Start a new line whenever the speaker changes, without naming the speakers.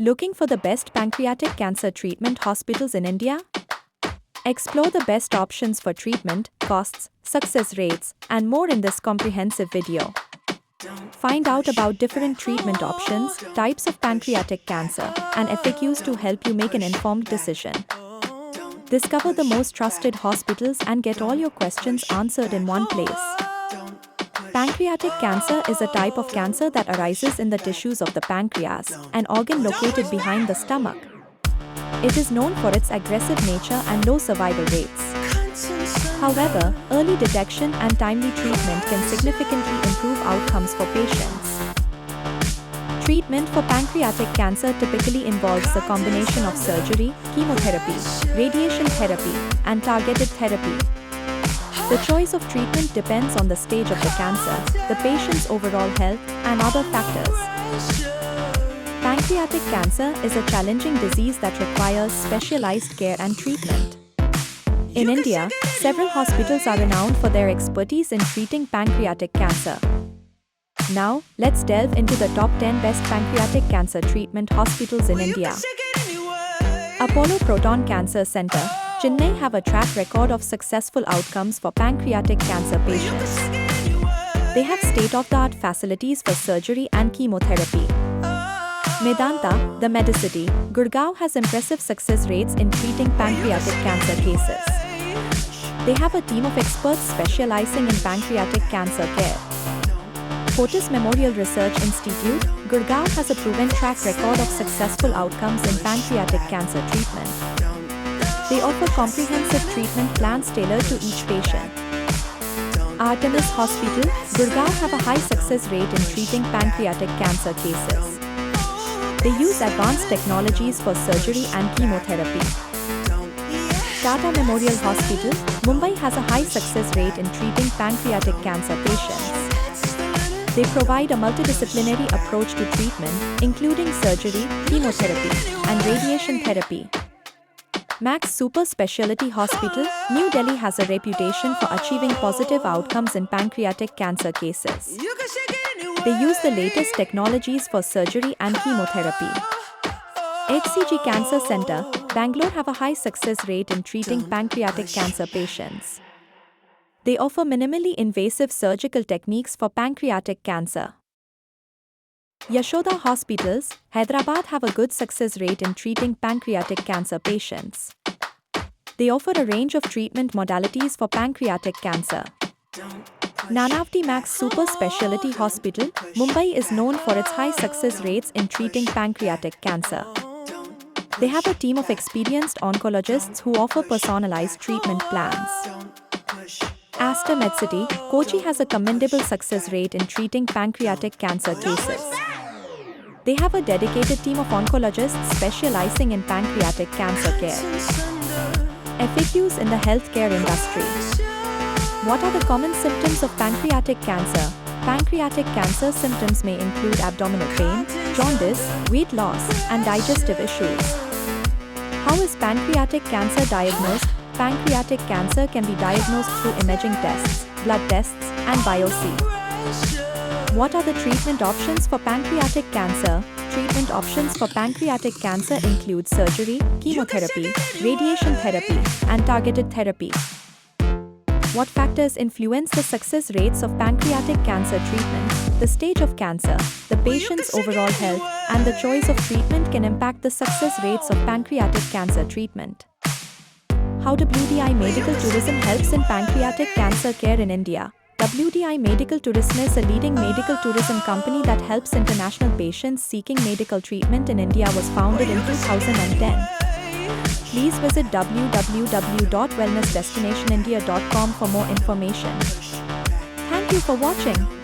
Looking for the best pancreatic cancer treatment hospitals in India? Explore the best options for treatment, costs, success rates, and more in this comprehensive video. Find out about different treatment options, types of pancreatic cancer, and FAQs to help you make an informed decision. Discover the most trusted hospitals and get all your questions answered in one place. Pancreatic cancer is a type of cancer that arises in the tissues of the pancreas, an organ located behind the stomach. It is known for its aggressive nature and low survival rates. However, early detection and timely treatment can significantly improve outcomes for patients. Treatment for pancreatic cancer typically involves a combination of surgery, chemotherapy, radiation therapy, and targeted therapy. The choice of treatment depends on the stage of the cancer, the patient's overall health, and other factors. Pancreatic cancer is a challenging disease that requires specialized care and treatment. In India, several hospitals are renowned for their expertise in treating pancreatic cancer. Now, let's delve into the top 10 best pancreatic cancer treatment hospitals in India. Apollo Proton Cancer Center, Chennai have a track record of successful outcomes for pancreatic cancer patients. They have state-of-the-art facilities for surgery and chemotherapy. Medanta, the Medicity, Gurgaon has impressive success rates in treating pancreatic cancer cases. They have a team of experts specializing in pancreatic cancer care. Fortis Memorial Research Institute, Gurgaon has a proven track record of successful outcomes in pancreatic cancer treatment. They offer comprehensive treatment plans tailored to each patient. Artemis Hospital, Gurgaon have a high success rate in treating pancreatic cancer cases. They use advanced technologies for surgery and chemotherapy. Tata Memorial Hospital, Mumbai has a high success rate in treating pancreatic cancer patients. They provide a multidisciplinary approach to treatment, including surgery, chemotherapy, and radiation therapy. Max Super Speciality Hospital, New Delhi has a reputation for achieving positive outcomes in pancreatic cancer cases. They use the latest technologies for surgery and chemotherapy. HCG Cancer Center, Bangalore have a high success rate in treating pancreatic cancer patients. They offer minimally invasive surgical techniques for pancreatic cancer. Yashoda Hospitals, Hyderabad have a good success rate in treating pancreatic cancer patients. They offer a range of treatment modalities for pancreatic cancer. Nanavati Max Super Speciality Hospital, Mumbai is known for its high success rates in treating pancreatic cancer. They have a team of experienced oncologists who offer personalized treatment plans. Aster Medcity, Kochi has a commendable success rate in treating pancreatic cancer cases. They have a dedicated team of oncologists specializing in pancreatic cancer care. FAQs in the healthcare industry. What are the common symptoms of pancreatic cancer? Pancreatic cancer symptoms may include abdominal pain, jaundice, weight loss, and digestive issues. How is pancreatic cancer diagnosed? Pancreatic cancer can be diagnosed through imaging tests, blood tests, and biopsy. What are the treatment options for pancreatic cancer? Treatment options for pancreatic cancer include surgery, chemotherapy, radiation therapy, and targeted therapy. What factors influence the success rates of pancreatic cancer treatment? The stage of cancer, the patient's overall health, and the choice of treatment can impact the success rates of pancreatic cancer treatment. How WDI Medical Tourism helps in pancreatic cancer care in India? WDI Medical Tourism is a leading medical tourism company that helps international patients seeking medical treatment in India. Was founded in 2010. Please visit www.wellnessdestinationindia.com for more information. Thank you for watching.